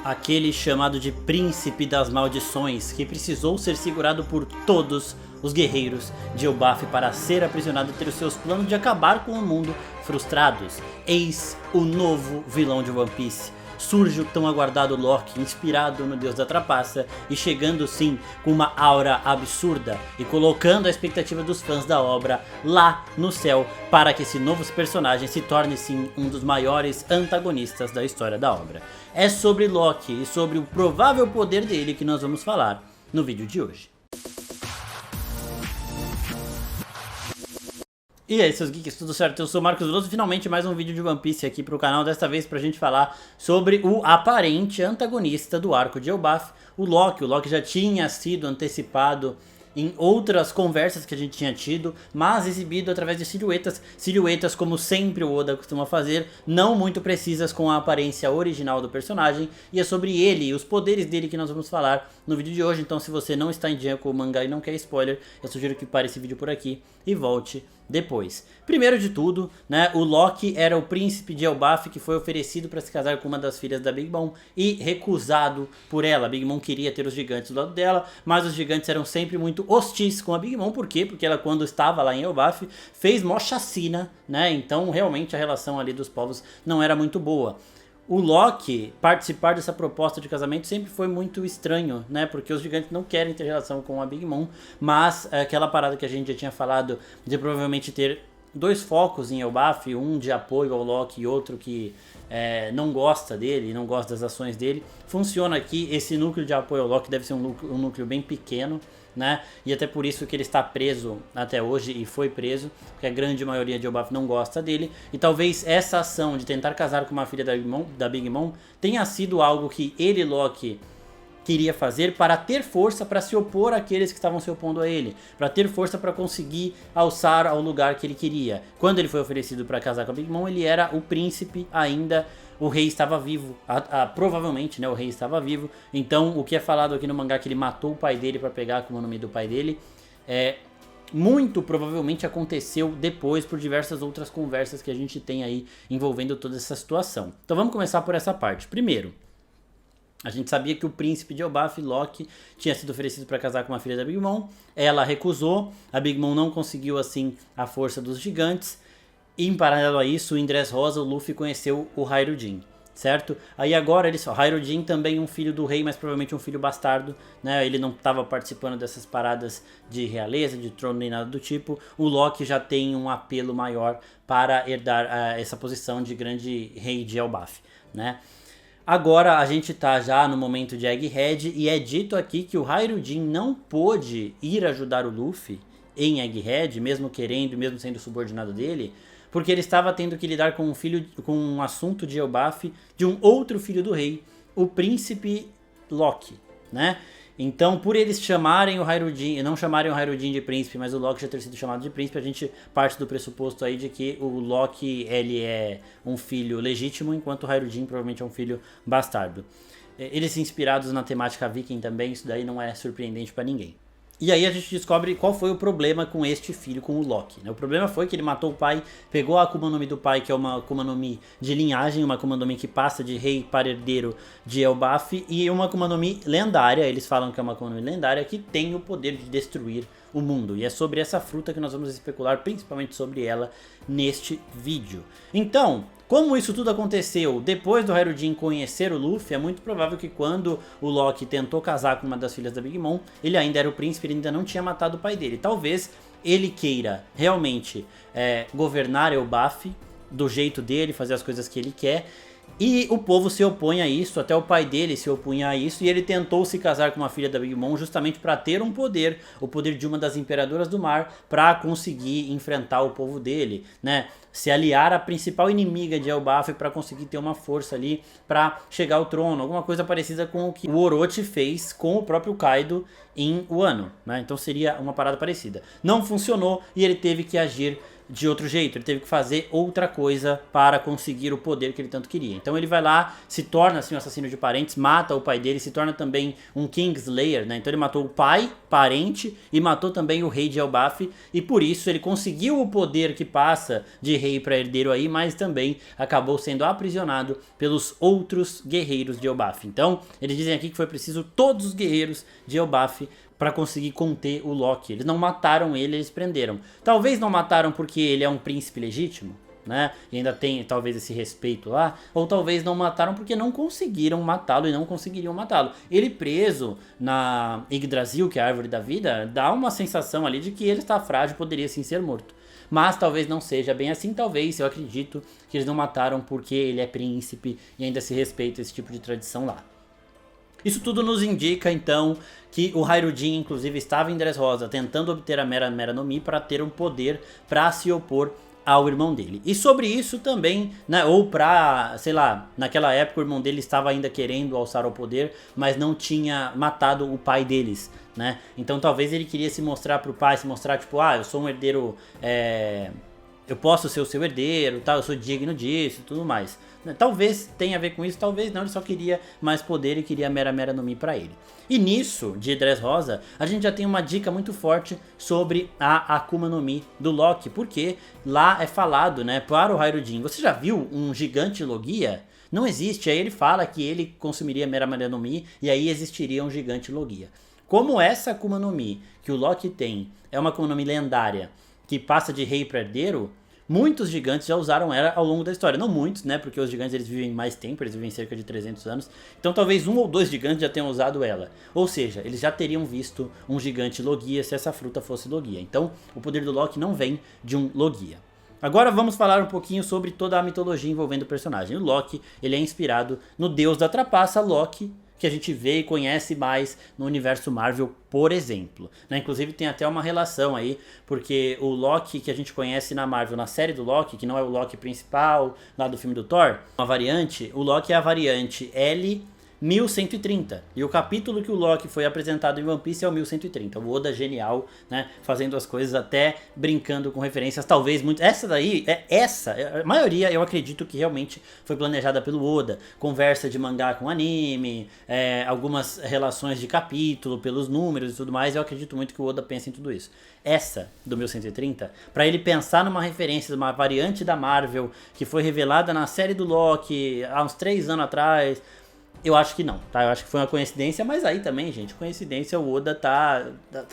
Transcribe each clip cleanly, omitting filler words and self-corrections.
Aquele chamado de Príncipe das Maldições, que precisou ser segurado por todos os guerreiros de Elbaf para ser aprisionado e ter os seus planos de acabar com o mundo frustrados. Eis o novo vilão de One Piece. Surge o tão aguardado Loki, inspirado no deus da trapaça e chegando sim com uma aura absurda e colocando a expectativa dos fãs da obra lá no céu para que esse novo personagem se torne sim um dos maiores antagonistas da história da obra. É sobre Loki e sobre o provável poder dele que nós vamos falar no vídeo de hoje. E aí, seus geeks, tudo certo? Eu sou o Marcos Veloso e finalmente mais um vídeo de One Piece aqui pro canal, desta vez pra gente falar sobre o aparente antagonista do arco de Elbaf, o Loki. O Loki já tinha sido antecipado em outras conversas que a gente tinha tido, mas exibido através de silhuetas como sempre o Oda costuma fazer, não muito precisas com a aparência original do personagem, e é sobre ele e os poderes dele que nós vamos falar no vídeo de hoje. Então se você não está em dia com o mangá e não quer spoiler, eu sugiro que pare esse vídeo por aqui e volte depois. Primeiro de tudo, né, o Loki era o príncipe de Elbaf que foi oferecido para se casar com uma das filhas da Big Mom e recusado por ela. A Big Mom queria ter os gigantes do lado dela, mas os gigantes eram sempre muito hostis com a Big Mom. Por quê? Porque ela, quando estava lá em Elbaf, fez mó chacina, né? Então realmente a relação ali dos povos não era muito boa. O Loki participar dessa proposta de casamento sempre foi muito estranho, né? Porque os gigantes não querem ter relação com a Big Mom, mas aquela parada que a gente já tinha falado de provavelmente ter dois focos em Elbaf, um de apoio ao Loki e outro que não gosta dele, não gosta das ações dele, funciona aqui. Esse núcleo de apoio ao Loki deve ser um núcleo bem pequeno, né? E até por isso que ele está preso até hoje e foi preso, porque a grande maioria de Elbaf não gosta dele. E talvez essa ação de tentar casar com uma filha da Big Mom tenha sido algo que ele, Loki, queria fazer para ter força para se opor àqueles que estavam se opondo a ele, para ter força para conseguir alçar ao lugar que ele queria. Quando ele foi oferecido para casar com a Big Mom, ele era o príncipe ainda. O rei estava vivo, provavelmente, né, o rei estava vivo. Então o que é falado aqui no mangá que ele matou o pai dele para pegar como o nome do pai dele, muito provavelmente aconteceu depois por diversas outras conversas que a gente tem aí envolvendo toda essa situação. Então vamos começar por essa parte. Primeiro, a gente sabia que o príncipe de Elbaf, Loki, tinha sido oferecido para casar com uma filha da Big Mom. Ela recusou, a Big Mom não conseguiu assim a força dos gigantes. E em paralelo a isso, em Dressrosa, o Luffy conheceu o Hyruujin, certo? Aí agora Hyruujin também um filho do rei, mas provavelmente um filho bastardo, né? Ele não estava participando dessas paradas de realeza, de trono nem nada do tipo. O Loki já tem um apelo maior para herdar essa posição de grande rei de Elbaf, né? Agora a gente tá já no momento de Egghead e é dito aqui que o Hyruujin não pôde ir ajudar o Luffy em Egghead, mesmo querendo, mesmo sendo subordinado dele, porque ele estava tendo que lidar com um assunto de Elbaf de um outro filho do rei, o príncipe Loki, né? Então, por eles chamarem o Hyruujin, não chamarem o Hyruujin de príncipe, mas o Loki já ter sido chamado de príncipe, a gente parte do pressuposto aí de que o Loki, ele é um filho legítimo, enquanto o Hyruujin provavelmente é um filho bastardo. Eles inspirados na temática viking também, isso daí não é surpreendente pra ninguém. E aí a gente descobre qual foi o problema com este filho, com o Loki, né? O problema foi que ele matou o pai, pegou a Akuma no Mi do pai, que é uma Akuma no Mi de linhagem, uma Akuma no Mi que passa de rei para herdeiro de Elbaf, e uma Akuma no Mi lendária, eles falam que é uma Akuma no Mi lendária, que tem o poder de destruir o mundo. E é sobre essa fruta que nós vamos especular, principalmente sobre ela, neste vídeo. Então, como isso tudo aconteceu depois do Hyruujin conhecer o Luffy, é muito provável que quando o Loki tentou casar com uma das filhas da Big Mom, ele ainda era o príncipe, ele ainda não tinha matado o pai dele. Talvez ele queira realmente governar Elbaf do jeito dele, fazer as coisas que ele quer, e o povo se opõe a isso, até o pai dele se opunha a isso, e ele tentou se casar com uma filha da Big Mom justamente para ter um poder, o poder de uma das imperadoras do mar, para conseguir enfrentar o povo dele, né? Se aliar à principal inimiga de Elbaf para conseguir ter uma força ali para chegar ao trono, alguma coisa parecida com o que o Orochi fez com o próprio Kaido em Wano, né? Então seria uma parada parecida. Não funcionou e ele teve que agir de outro jeito, ele teve que fazer outra coisa para conseguir o poder que ele tanto queria. Então ele vai lá, se torna assim um assassino de parentes, mata o pai dele, se torna também um Kingslayer, né? Então ele matou o pai, parente, e matou também o rei de Elbaf, e por isso ele conseguiu o poder que passa de rei para herdeiro aí, mas também acabou sendo aprisionado pelos outros guerreiros de Elbaf. Então eles dizem aqui que foi preciso todos os guerreiros de Elbaf para conseguir conter o Loki. Eles não mataram ele, eles prenderam. Talvez não mataram porque ele é um príncipe legítimo, né? E ainda tem talvez esse respeito lá. Ou talvez não mataram porque não conseguiram matá-lo e não conseguiriam matá-lo. Ele preso na Yggdrasil, que é a árvore da vida, dá uma sensação ali de que ele está frágil, poderia sim ser morto. Mas talvez não seja bem assim, talvez, eu acredito que eles não mataram porque ele é príncipe e ainda se respeita esse tipo de tradição lá. Isso tudo nos indica, então, que o Hayrodin, inclusive, estava em Dressrosa tentando obter a Mera Mera no Mi para ter um poder para se opor ao irmão dele. E sobre isso também, né, ou pra, sei lá, naquela época o irmão dele estava ainda querendo alçar ao poder, mas não tinha matado o pai deles, né? Então talvez ele queria se mostrar pro pai, se mostrar tipo, eu sou um herdeiro, eu posso ser o seu herdeiro, tá? Eu sou digno disso e tudo mais. Talvez tenha a ver com isso, talvez não, ele só queria mais poder e queria Mera Mera no Mi pra ele. E nisso, de Dressrosa, a gente já tem uma dica muito forte sobre a Akuma no Mi do Loki, porque lá é falado, né, para o Hayrodin, você já viu um gigante Logia? Não existe, aí ele fala que ele consumiria Mera Mera no Mi e aí existiria um gigante Logia. Como essa Akuma no Mi que o Loki tem é uma Akuma no Mi lendária, que passa de rei para herdeiro, muitos gigantes já usaram ela ao longo da história. Não muitos, né? Porque os gigantes eles vivem mais tempo, eles vivem cerca de 300 anos. Então talvez 1 ou 2 gigantes já tenham usado ela. Ou seja, eles já teriam visto um gigante Logia se essa fruta fosse Logia. Então o poder do Loki não vem de um Logia. Agora vamos falar um pouquinho sobre toda a mitologia envolvendo o personagem. O Loki, ele é inspirado no deus da trapaça, Loki, que a gente vê e conhece mais no universo Marvel, por exemplo, né? Inclusive tem até uma relação aí, porque o Loki que a gente conhece na Marvel, na série do Loki, que não é o Loki principal lá do filme do Thor, uma variante, o Loki é a variante L1130, e o capítulo que o Loki foi apresentado em One Piece é o 1130, o Oda genial, né, fazendo as coisas até brincando com referências, talvez muito, a maioria eu acredito que realmente foi planejada pelo Oda, conversa de mangá com anime, algumas relações de capítulo, pelos números e tudo mais, eu acredito muito que o Oda pensa em tudo isso. Essa do 1130, para ele pensar numa referência, uma variante da Marvel, que foi revelada na série do Loki há uns 3 anos atrás, eu acho que não, tá? Eu acho que foi uma coincidência, mas aí também, gente, coincidência, o Oda tá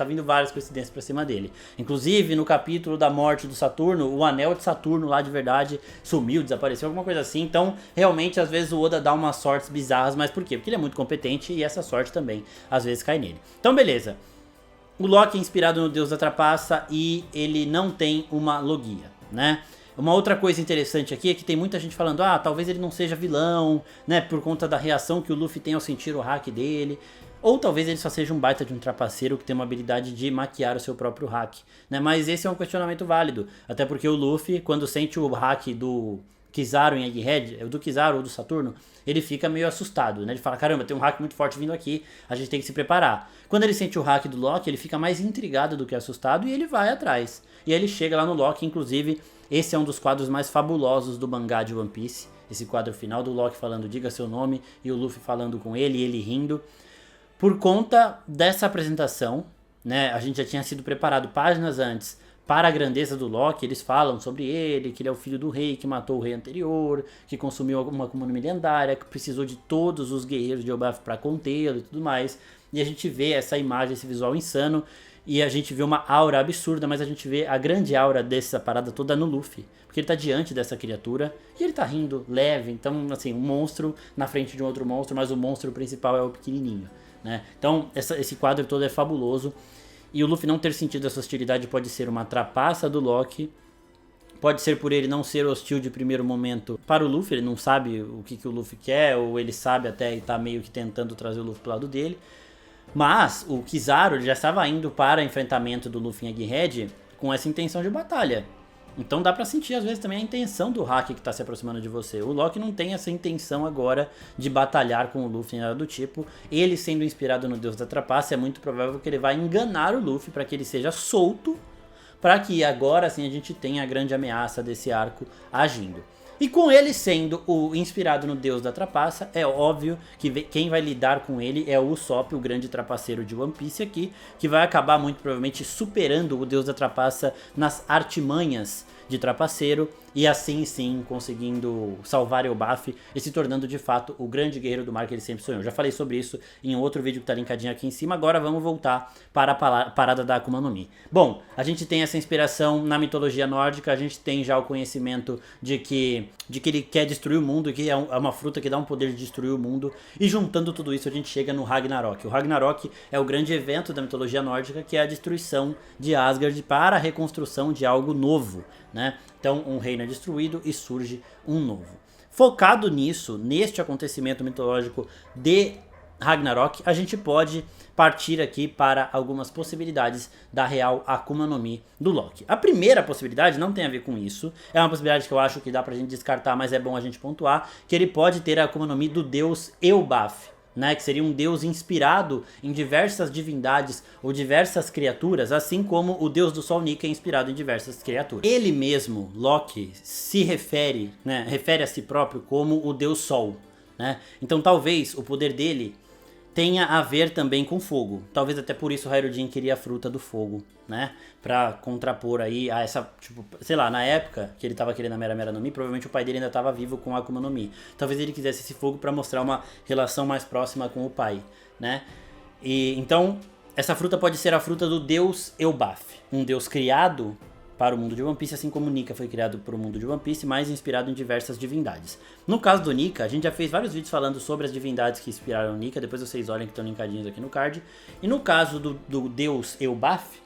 vindo várias coincidências pra cima dele. Inclusive, no capítulo da morte do Saturno, o anel de Saturno lá de verdade sumiu, desapareceu, alguma coisa assim. Então, realmente, às vezes o Oda dá umas sortes bizarras, mas por quê? Porque ele é muito competente e essa sorte também, às vezes, cai nele. Então, beleza. O Loki é inspirado no deus da trapaça e ele não tem uma Logia, né? Uma outra coisa interessante aqui é que tem muita gente falando, talvez ele não seja vilão, né, por conta da reação que o Luffy tem ao sentir o hack dele, ou talvez ele só seja um baita de um trapaceiro que tem uma habilidade de maquiar o seu próprio hack, né, mas esse é um questionamento válido, até porque o Luffy, quando sente o hack do Kizaru em Egghead, do Kizaru ou do Saturno, ele fica meio assustado, né? Ele fala, caramba, tem um hack muito forte vindo aqui, a gente tem que se preparar. Quando ele sente o hack do Loki, ele fica mais intrigado do que assustado e ele vai atrás. E aí ele chega lá no Loki, inclusive, esse é um dos quadros mais fabulosos do mangá de One Piece, esse quadro final do Loki falando, diga seu nome, e o Luffy falando com ele, e ele rindo. Por conta dessa apresentação, né, a gente já tinha sido preparado páginas antes para a grandeza do Loki, eles falam sobre ele, que ele é o filho do rei, que matou o rei anterior, que consumiu uma Akuma no Mi lendária, que precisou de todos os guerreiros de Elbaf para contê-lo e tudo mais. E a gente vê essa imagem, esse visual insano, e a gente vê uma aura absurda, mas a gente vê a grande aura dessa parada toda no Luffy, porque ele tá diante dessa criatura, e ele tá rindo, leve, então assim, um monstro na frente de um outro monstro, mas o monstro principal é o pequenininho, né? Então esse quadro todo é fabuloso. E o Luffy não ter sentido essa hostilidade pode ser uma trapaça do Loki. Pode ser por ele não ser hostil de primeiro momento para o Luffy. Ele não sabe o que o Luffy quer. Ou ele sabe até e tá meio que tentando trazer o Luffy pro lado dele. Mas o Kizaru ele já estava indo para enfrentamento do Luffy em Egghead com essa intenção de batalha. Então dá pra sentir às vezes também a intenção do hack que tá se aproximando de você. O Loki não tem essa intenção agora de batalhar com o Luffy, nada do tipo. Ele sendo inspirado no deus da trapaça, é muito provável que ele vai enganar o Luffy para que ele seja solto para que agora sim a gente tenha a grande ameaça desse arco agindo. E com ele sendo o inspirado no deus da trapaça, é óbvio que quem vai lidar com ele é o Usopp, o grande trapaceiro de One Piece aqui, que vai acabar muito provavelmente superando o deus da trapaça nas artimanhas de trapaceiro, e assim sim conseguindo salvar Elbaf e se tornando de fato o grande guerreiro do mar que ele sempre sonhou. Já falei sobre isso em outro vídeo que tá linkadinho aqui em cima. Agora vamos voltar para a parada da Akuma no Mi. Bom, a gente tem essa inspiração na mitologia nórdica, a gente tem já o conhecimento de que ele quer destruir o mundo, que é uma fruta que dá um poder de destruir o mundo, e juntando tudo isso a gente chega no Ragnarok. O Ragnarok é o grande evento da mitologia nórdica, que é a destruição de Asgard para a reconstrução de algo novo, né? Então um reino é destruído e surge um novo. Focado nisso, neste acontecimento mitológico de Ragnarok, a gente pode partir aqui para algumas possibilidades da real Akuma no Mi do Loki. A primeira possibilidade não tem a ver com isso, é uma possibilidade que eu acho que dá pra gente descartar, mas é bom a gente pontuar, que ele pode ter a Akuma no Mi do deus Elbaf, né, que seria um deus inspirado em diversas divindades ou diversas criaturas, assim como o deus do sol Nika é inspirado em diversas criaturas. Ele mesmo, Loki, se refere, né, refere a si próprio como o deus sol, né? Então talvez o poder dele tenha a ver também com fogo. Talvez até por isso o Hayrodin queria a fruta do fogo, né? Pra contrapor aí a essa, tipo, sei lá, na época que ele tava querendo a Mera Mera no Mi, provavelmente o pai dele ainda tava vivo com a Akuma no Mi. Talvez ele quisesse esse fogo pra mostrar uma relação mais próxima com o pai, né? E então, essa fruta pode ser a fruta do deus Elbaf, um deus criado para o mundo de One Piece, assim como Nika foi criado para o mundo de One Piece, mas inspirado em diversas divindades. No caso do Nika, a gente já fez vários vídeos falando sobre as divindades que inspiraram Nika, depois vocês olhem que estão linkadinhos aqui no card. E no caso do deus Elbaf,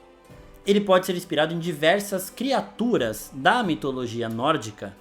ele pode ser inspirado em diversas criaturas da mitologia nórdica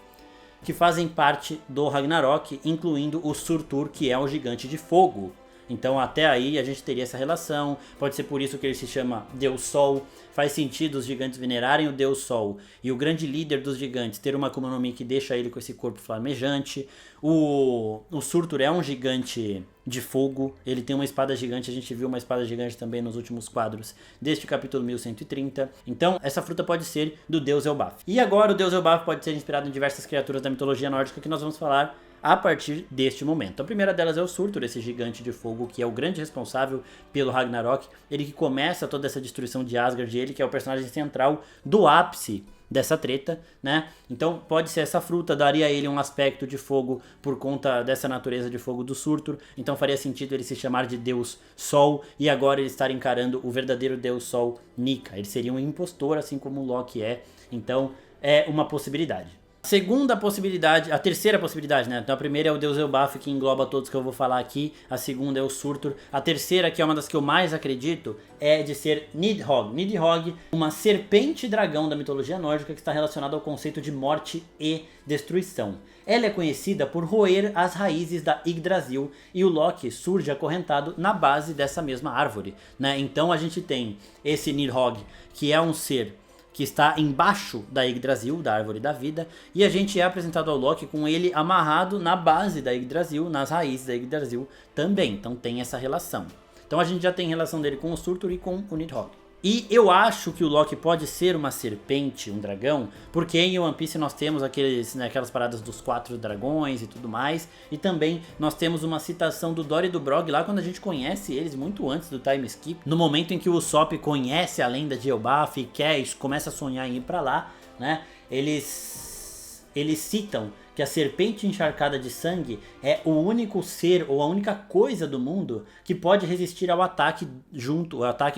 que fazem parte do Ragnarok, incluindo o Surtur, que é o gigante de fogo. Então até aí a gente teria essa relação, pode ser por isso que ele se chama Deus Sol, faz sentido os gigantes venerarem o Deus Sol e o grande líder dos gigantes ter uma Akuma no Mi que deixa ele com esse corpo flamejante. O Surtur é um gigante de fogo, ele tem uma espada gigante, a gente viu uma espada gigante também nos últimos quadros deste capítulo 1130. Então essa fruta pode ser do Deus Elbaf. E agora o Deus Elbaf pode ser inspirado em diversas criaturas da mitologia nórdica que nós vamos falar a partir deste momento. A primeira delas é o Surtur, esse gigante de fogo que é o grande responsável pelo Ragnarok, ele que começa toda essa destruição de Asgard, ele que é o personagem central do ápice dessa treta, né? Então pode ser essa fruta, daria a ele um aspecto de fogo por conta dessa natureza de fogo do Surtur, então faria sentido ele se chamar de Deus Sol e agora ele estar encarando o verdadeiro Deus Sol Nika. Ele seria um impostor, assim como o Loki é, então é uma possibilidade. Segunda possibilidade, a terceira possibilidade, né? Então a primeira é o Deus Elbaf, que engloba todos que eu vou falar aqui. A segunda é o Surtur. A terceira, que é uma das que eu mais acredito, é de ser Nidhogg. Nidhogg, uma serpente dragão da mitologia nórdica que está relacionada ao conceito de morte e destruição. Ela é conhecida por roer as raízes da Yggdrasil e o Loki surge acorrentado na base dessa mesma árvore, né? Então a gente tem esse Nidhogg, que é um ser que está embaixo da Yggdrasil, da Árvore da Vida, e a gente é apresentado ao Loki com ele amarrado na base da Yggdrasil, nas raízes da Yggdrasil também, então tem essa relação. Então a gente já tem relação dele com o Surtur e com o Nidhogg. E eu acho que o Loki pode ser uma serpente, um dragão, porque em One Piece nós temos aquelas paradas dos 4 dragões e tudo mais, e também nós temos uma citação do Dory e do Brog lá quando a gente conhece eles muito antes do time skip, no momento em que o Usopp conhece a lenda de Elbaf e começa a sonhar em ir pra lá, né? Eles citam que a serpente encharcada de sangue é o único ser ou a única coisa do mundo que pode resistir ao ataque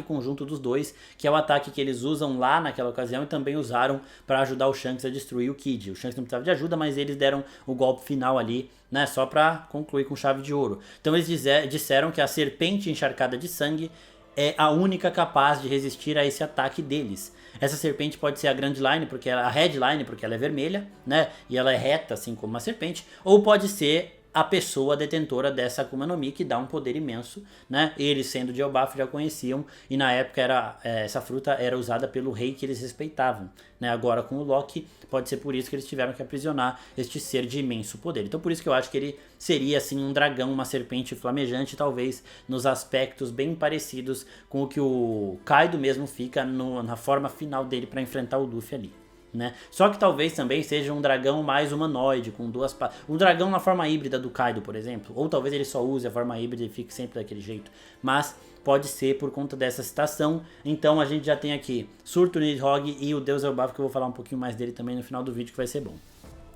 conjunto dos dois, que é o ataque que eles usam lá naquela ocasião e também usaram para ajudar o Shanks a destruir o Kid. O Shanks não precisava de ajuda, mas eles deram o golpe final ali, né, só para concluir com chave de ouro. Então eles disseram que a serpente encharcada de sangue é a única capaz de resistir a esse ataque deles. Essa serpente pode ser a Grand Line, a Red Line, porque ela é vermelha, né? E ela é reta, assim como uma serpente. Ou pode ser a pessoa detentora dessa Akuma no Mi, que dá um poder imenso, né? Eles, sendo de Elbaf, já conheciam, e na época essa fruta era usada pelo rei que eles respeitavam, né? Agora com o Loki, pode ser por isso que eles tiveram que aprisionar este ser de imenso poder. Então por isso que eu acho que ele seria assim um dragão, uma serpente flamejante, talvez nos aspectos bem parecidos com o que o Kaido mesmo fica na forma final dele para enfrentar o Luffy ali. Né? Só que talvez também seja um dragão mais humanoide, com duas patas. Um dragão na forma híbrida do Kaido, por exemplo. Ou talvez ele só use a forma híbrida e fique sempre daquele jeito. Mas pode ser por conta dessa citação. Então a gente já tem aqui Surtur, Nidhogg e o Deus Elbaf, que eu vou falar um pouquinho mais dele também no final do vídeo, que vai ser bom.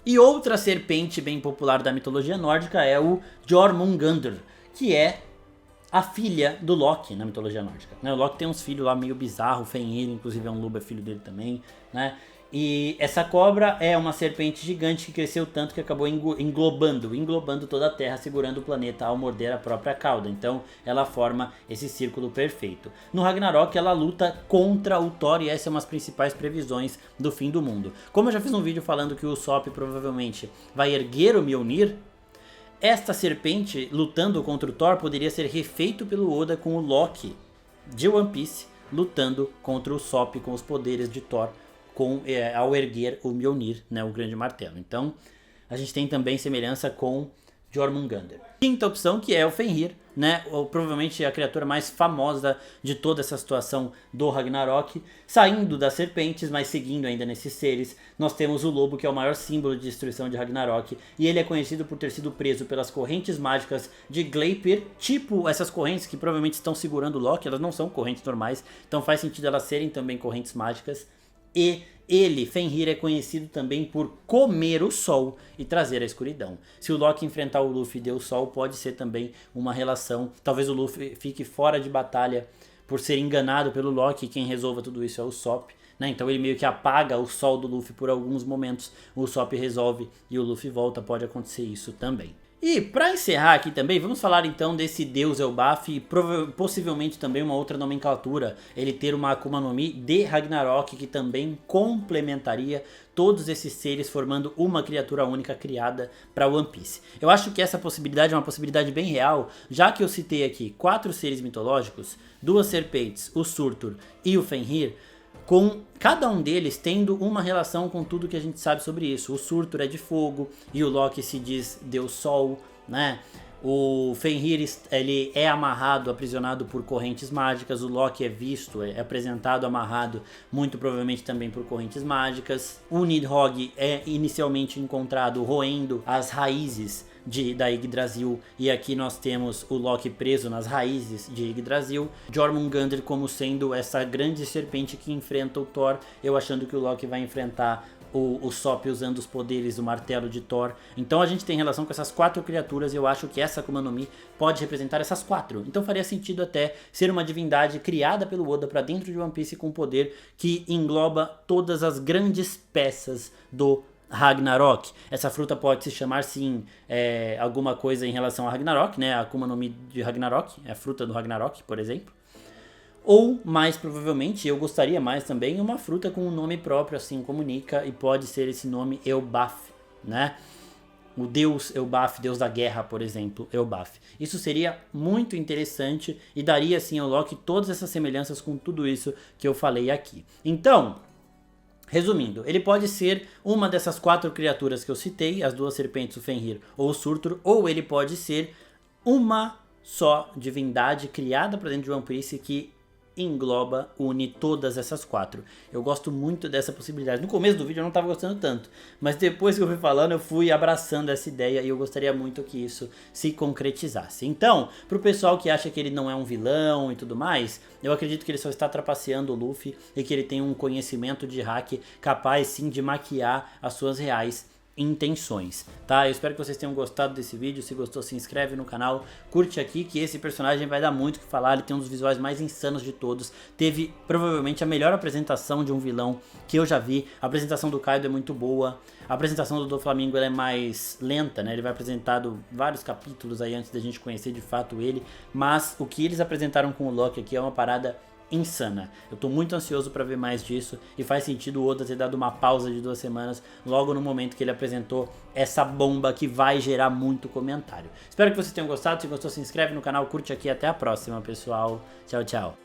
E outra serpente bem popular da mitologia nórdica é o Jormungandr, que é a filha do Loki na mitologia nórdica. O Loki tem uns filhos lá meio bizarros, o Fenrir, inclusive é um lobo, é filho dele também, né? E essa cobra é uma serpente gigante que cresceu tanto que acabou englobando toda a Terra, segurando o planeta ao morder a própria cauda. Então ela forma esse círculo perfeito. No Ragnarok ela luta contra o Thor e essa é uma das principais previsões do fim do mundo. Como eu já fiz um vídeo falando que o Usopp provavelmente vai erguer o Mjolnir, esta serpente lutando contra o Thor poderia ser refeito pelo Oda com o Loki de One Piece lutando contra o Usopp com os poderes de Thor ao erguer o Mjolnir, né, o grande martelo. Então a gente tem também semelhança com Jormungandr. Quinta opção, que é o Fenrir, né, ou provavelmente a criatura mais famosa de toda essa situação do Ragnarok, saindo das serpentes, mas seguindo ainda nesses seres. Nós temos o lobo, que é o maior símbolo de destruição de Ragnarok, e ele é conhecido por ter sido preso pelas correntes mágicas de Gleipnir, tipo essas correntes que provavelmente estão segurando o Loki. Elas não são correntes normais, então faz sentido elas serem também correntes mágicas. E ele, Fenrir, é conhecido também por comer o sol e trazer a escuridão. Se o Loki enfrentar o Luffy e der o sol, pode ser também uma relação. Talvez o Luffy fique fora de batalha por ser enganado pelo Loki, e quem resolva tudo isso é o Usopp, né? Então ele meio que apaga o sol do Luffy por alguns momentos, o Usopp resolve e o Luffy volta, pode acontecer isso também. E para encerrar aqui também, vamos falar então desse Deus Elbaf e possivelmente também uma outra nomenclatura, ele ter uma Akuma no Mi de Ragnarok que também complementaria todos esses seres formando uma criatura única criada para One Piece. Eu acho que essa possibilidade é uma possibilidade bem real, já que eu citei aqui 4 seres mitológicos, 2 serpentes, o Surtur e o Fenrir, com cada um deles tendo uma relação com tudo que a gente sabe sobre isso. O Surtur é de fogo e o Loki se diz Deus Sol, né? O Fenrir, ele é amarrado, aprisionado por correntes mágicas. O Loki é visto, é apresentado amarrado, muito provavelmente também por correntes mágicas. O Nidhogg é inicialmente encontrado roendo as raízes da Yggdrasil, e aqui nós temos o Loki preso nas raízes de Yggdrasil. Jormungandr como sendo essa grande serpente que enfrenta o Thor, eu achando que o Loki vai enfrentar o Usopp usando os poderes do martelo de Thor. Então a gente tem relação com essas 4 criaturas e eu acho que essa Akuma no Mi pode representar essas 4. Então faria sentido até ser uma divindade criada pelo Oda para dentro de One Piece com poder que engloba todas as grandes peças do Ragnarok. Essa fruta pode se chamar sim alguma coisa em relação a Ragnarok, né? A Akuma no Mi de Ragnarok, é a fruta do Ragnarok, por exemplo. Ou, mais provavelmente, eu gostaria mais também, uma fruta com um nome próprio, assim como Nika, e pode ser esse nome Elbaf, né? O deus Elbaf, deus da guerra, por exemplo, Elbaf. Isso seria muito interessante e daria, assim, ao Loki todas essas semelhanças com tudo isso que eu falei aqui. Então, resumindo, ele pode ser uma dessas 4 criaturas que eu citei, as 2 serpentes, o Fenrir ou o Surtur, ou ele pode ser uma só divindade criada para dentro de One Piece que engloba, une todas essas 4. Eu gosto muito dessa possibilidade. No começo do vídeo eu não estava gostando tanto, mas depois que eu fui falando eu fui abraçando essa ideia e eu gostaria muito que isso se concretizasse. Então, pro pessoal que acha que ele não é um vilão e tudo mais, eu acredito que ele só está trapaceando o Luffy e que ele tem um conhecimento de hack capaz sim de maquiar as suas reais intenções, tá? Eu espero que vocês tenham gostado desse vídeo. Se gostou, se inscreve no canal, curte aqui que esse personagem vai dar muito o que falar. Ele tem um dos visuais mais insanos de todos, teve provavelmente a melhor apresentação de um vilão que eu já vi. A apresentação do Kaido é muito boa, a apresentação do Doflamingo ela é mais lenta, né? Ele vai apresentado vários capítulos aí antes da gente conhecer de fato ele, mas o que eles apresentaram com o Loki aqui é uma parada insana. Eu tô muito ansioso pra ver mais disso e faz sentido o Oda ter dado uma pausa de 2 semanas logo no momento que ele apresentou essa bomba que vai gerar muito comentário. Espero que vocês tenham gostado. Se gostou, se inscreve no canal, curte aqui. Até a próxima, pessoal. Tchau, tchau.